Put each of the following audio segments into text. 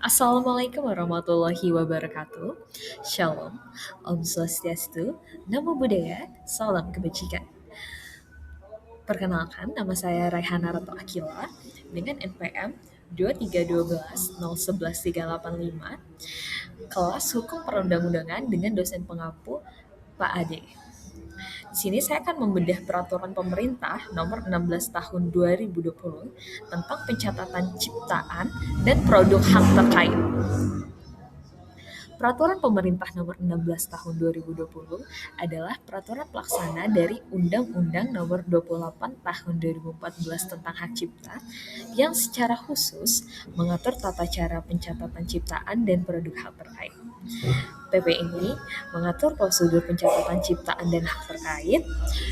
Assalamualaikum warahmatullahi wabarakatuh. Shalom, Om Swastiastu, Namo Buddhaya, Salam Kebajikan. Perkenalkan, nama saya Raihana Rato Akila dengan NPM 23120113855, kelas Hukum Perundang-undangan dengan dosen pengampu Pak Ade. Di sini saya akan membedah peraturan pemerintah nomor 16 tahun 2020 tentang pencatatan ciptaan dan produk hak terkait. Peraturan Pemerintah Nomor 16 Tahun 2020 adalah peraturan pelaksana dari Undang-Undang Nomor 28 Tahun 2014 tentang Hak Cipta yang secara khusus mengatur tata cara pencatatan ciptaan dan produk hak terkait. PP ini mengatur prosedur pencatatan ciptaan dan hak terkait,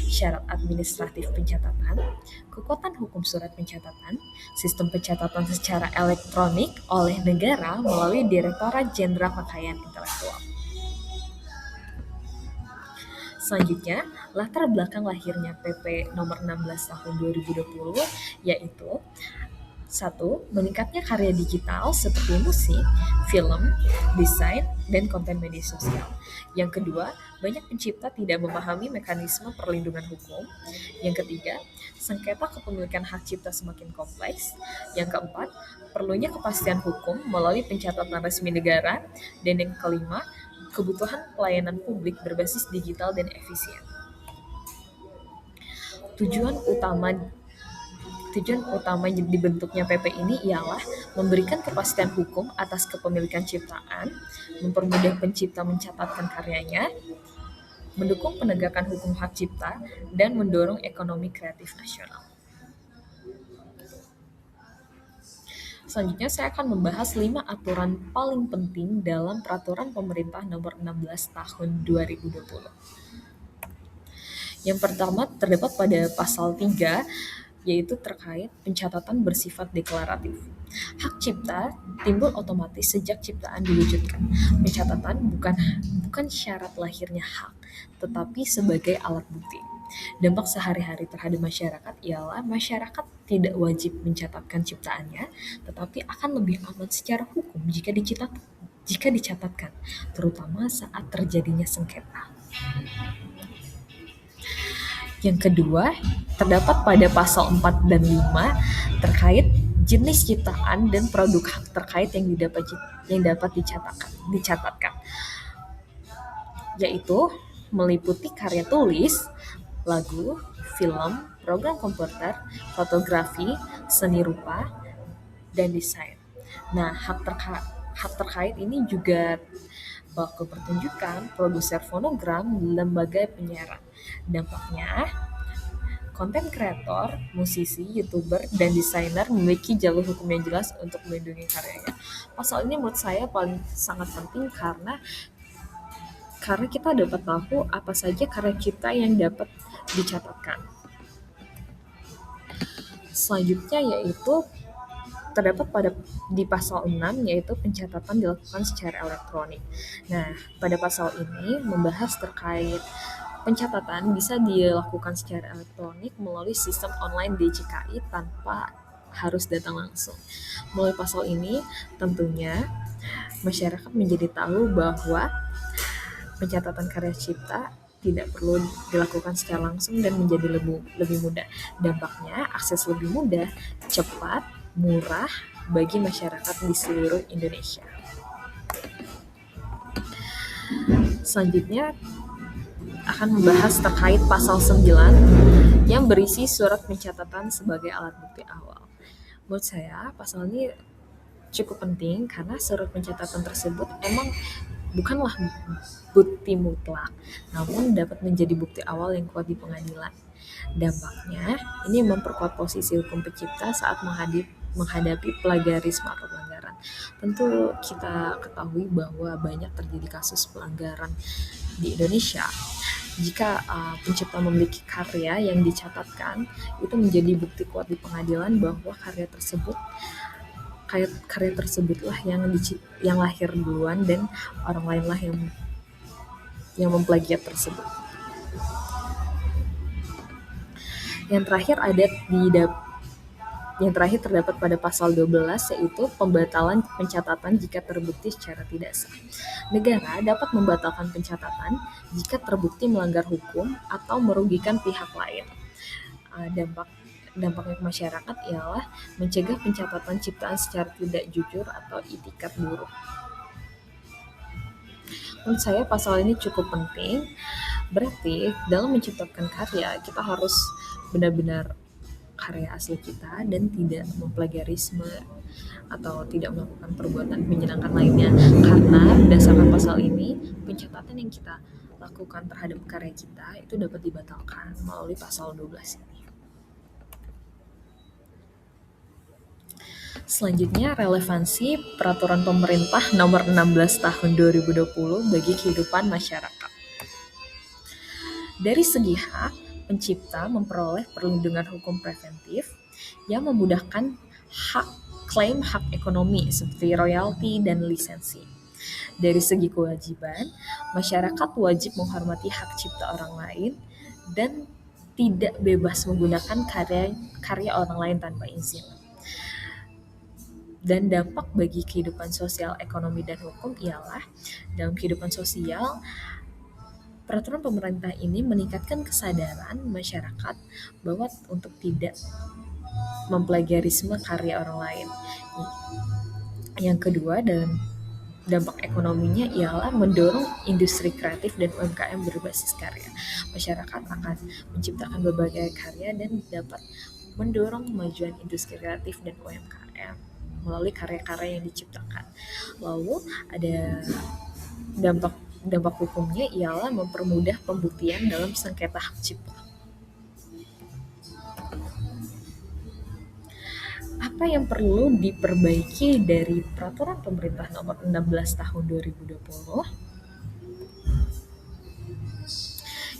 syarat administratif pencatatan, kekuatan hukum surat pencatatan, sistem pencatatan secara elektronik oleh negara melalui Direktorat Jenderal Kekayaan Intelektual. Selanjutnya, latar belakang lahirnya PP nomor 16 tahun 2020 yaitu 1. Meningkatnya karya digital seperti musik, film, desain, dan konten media sosial. Yang kedua, banyak pencipta tidak memahami mekanisme perlindungan hukum. Yang ketiga, sengketa kepemilikan hak cipta semakin kompleks. Yang keempat, perlunya kepastian hukum melalui pencatatan resmi negara. Dan yang kelima, kebutuhan pelayanan publik berbasis digital dan efisien. Tujuan utama dibentuknya PP ini ialah memberikan kepastian hukum atas kepemilikan ciptaan, mempermudah pencipta mencatatkan karyanya, mendukung penegakan hukum hak cipta, dan mendorong ekonomi kreatif nasional. Selanjutnya saya akan membahas 5 aturan paling penting dalam Peraturan Pemerintah Nomor 16 Tahun 2020. Yang pertama terdapat pada pasal 3, yaitu terkait pencatatan bersifat deklaratif. Hak cipta timbul otomatis sejak ciptaan diwujudkan. Pencatatan bukan syarat lahirnya hak, tetapi sebagai alat bukti. Dampak sehari-hari terhadap masyarakat ialah masyarakat tidak wajib mencatatkan ciptaannya, tetapi akan lebih aman secara hukum jika dicatatkan, terutama saat terjadinya sengketa. Yang kedua, terdapat pada pasal 4 dan 5 terkait jenis ciptaan dan produk hak terkait yang dapat dicatatkan, yaitu meliputi karya tulis, lagu, film, program komputer, fotografi, seni rupa, dan desain. Nah, hak terkait ini juga pelaku pertunjukan, produser fonogram, lembaga penyiaran. Dampaknya, konten kreator, musisi, youtuber, dan desainer memiliki jalur hukum yang jelas untuk melindungi karyanya. Pasal ini menurut saya sangat penting karena kita dapat tahu apa saja karya kita yang dapat dicatatkan. Selanjutnya yaitu terdapat di pasal 6 yaitu pencatatan dilakukan secara elektronik. Nah, pada pasal ini membahas terkait pencatatan bisa dilakukan secara elektronik melalui sistem online DJKI tanpa harus datang langsung. Melalui pasal ini tentunya masyarakat menjadi tahu bahwa pencatatan karya cipta tidak perlu dilakukan secara langsung dan menjadi lebih mudah. Dampaknya akses lebih mudah, cepat, murah bagi masyarakat di seluruh Indonesia. Selanjutnya akan membahas terkait pasal 9 yang berisi surat pencatatan sebagai alat bukti awal. Menurut saya pasal ini cukup penting karena surat pencatatan tersebut emang bukanlah bukti mutlak, namun dapat menjadi bukti awal yang kuat di pengadilan. Dampaknya, ini memperkuat posisi hukum pencipta saat menghadapi plagiarisme atau pelanggaran. Tentu kita ketahui bahwa banyak terjadi kasus pelanggaran di Indonesia. Jika pencipta memiliki karya yang dicatatkan, itu menjadi bukti kuat di pengadilan bahwa karya tersebutlah yang lahir duluan dan orang lainlah yang memplagiat tersebut. Yang terakhir ada Yang terakhir terdapat pada pasal 12 yaitu pembatalan pencatatan jika terbukti secara tidak sah. Negara dapat membatalkan pencatatan jika terbukti melanggar hukum atau merugikan pihak lain. Dampak dampaknya ke masyarakat ialah mencegah pencatatan ciptaan secara tidak jujur atau itikat buruk. Menurut saya pasal ini cukup penting. Berarti dalam menciptakan karya kita harus benar-benar karya asli kita dan tidak memplagiarisme atau tidak melakukan perbuatan menyenangkan lainnya, karena berdasarkan pasal ini pencatatan yang kita lakukan terhadap karya kita itu dapat dibatalkan melalui pasal 12 ini. Selanjutnya, relevansi peraturan pemerintah nomor 16 tahun 2020 bagi kehidupan masyarakat. Dari segi hak, pencipta memperoleh perlindungan hukum preventif yang memudahkan klaim hak ekonomi seperti royalti dan lisensi. Dari segi kewajiban, masyarakat wajib menghormati hak cipta orang lain dan tidak bebas menggunakan karya orang lain tanpa izin. Dan dampak bagi kehidupan sosial, ekonomi, dan hukum ialah dalam kehidupan sosial, peraturan pemerintah ini meningkatkan kesadaran masyarakat bahwa untuk tidak memplagiarisme karya orang lain. Yang kedua, dalam dampak ekonominya ialah mendorong industri kreatif dan UMKM berbasis karya. Masyarakat akan menciptakan berbagai karya dan dapat mendorong kemajuan industri kreatif dan UMKM melalui karya-karya yang diciptakan. Lalu ada dampak hukumnya ialah mempermudah pembuktian dalam sengketa hak cipta. Apa yang perlu diperbaiki dari peraturan pemerintah nomor 16 tahun 2020?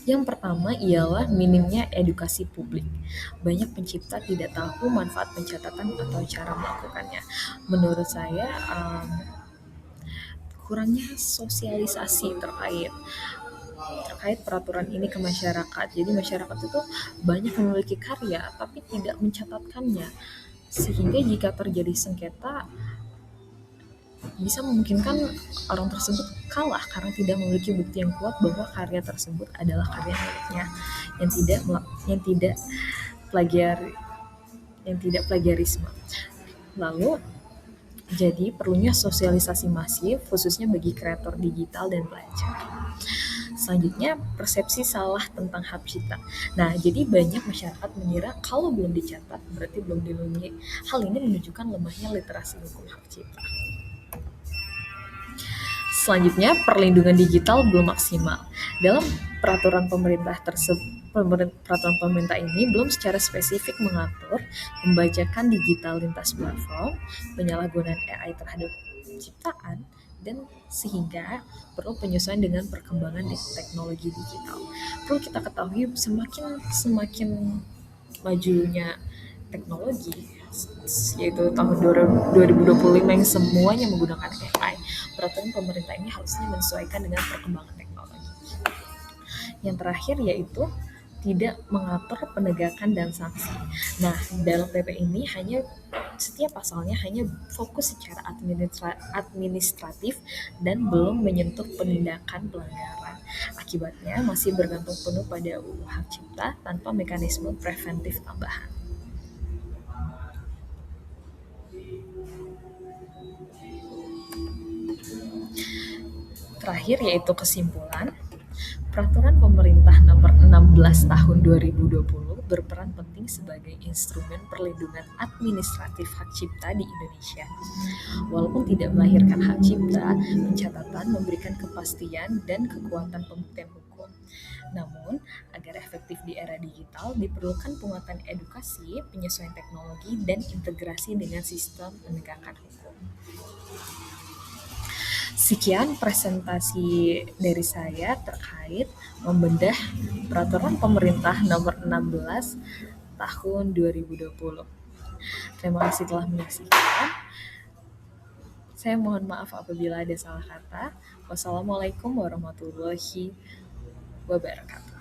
Yang pertama ialah minimnya edukasi publik. Banyak pencipta tidak tahu manfaat pencatatan atau cara melakukannya. Menurut saya, kurangnya sosialisasi terkait peraturan ini ke masyarakat. Jadi masyarakat itu banyak memiliki karya tapi tidak mencatatkannya. Sehingga jika terjadi sengketa, bisa memungkinkan orang tersebut kalah karena tidak memiliki bukti yang kuat bahwa karya tersebut adalah karya miliknya yang tidak plagiarisme. Lalu jadi perlunya sosialisasi masif khususnya bagi kreator digital dan pelajar. Selanjutnya, persepsi salah tentang hak cipta. Nah, jadi banyak masyarakat mengira kalau belum dicatat berarti belum dilindungi. Hal ini menunjukkan lemahnya literasi hukum hak cipta. Selanjutnya, perlindungan digital belum maksimal. Dalam peraturan pemerintah ini belum secara spesifik mengatur pembajakan digital lintas platform, penyalahgunaan AI terhadap ciptaan, dan sehingga perlu penyesuaian dengan perkembangan teknologi digital. Perlu kita ketahui semakin majunya teknologi, yaitu tahun 2025 yang semuanya menggunakan AI. Peraturan pemerintah ini harusnya menyesuaikan dengan perkembangan teknologi. Yang terakhir yaitu tidak mengatur penegakan dan sanksi. Nah, dalam PP ini setiap pasalnya hanya fokus secara administratif dan belum menyentuh penindakan pelanggaran. Akibatnya masih bergantung penuh pada UU Hak Cipta tanpa mekanisme preventif tambahan. Terakhir yaitu kesimpulan. Peraturan pemerintah nomor 16 tahun 2020 berperan penting sebagai instrumen perlindungan administratif hak cipta di Indonesia. Walaupun tidak melahirkan hak cipta, pencatatan memberikan kepastian dan kekuatan pembuktian hukum. Namun, agar efektif di era digital, diperlukan penguatan edukasi, penyesuaian teknologi, dan integrasi dengan sistem penegakan hukum. Sekian presentasi dari saya terkait membedah peraturan pemerintah nomor 16 tahun 2020. Terima kasih telah menyaksikan. Saya mohon maaf apabila ada salah kata. Wassalamualaikum warahmatullahi wabarakatuh.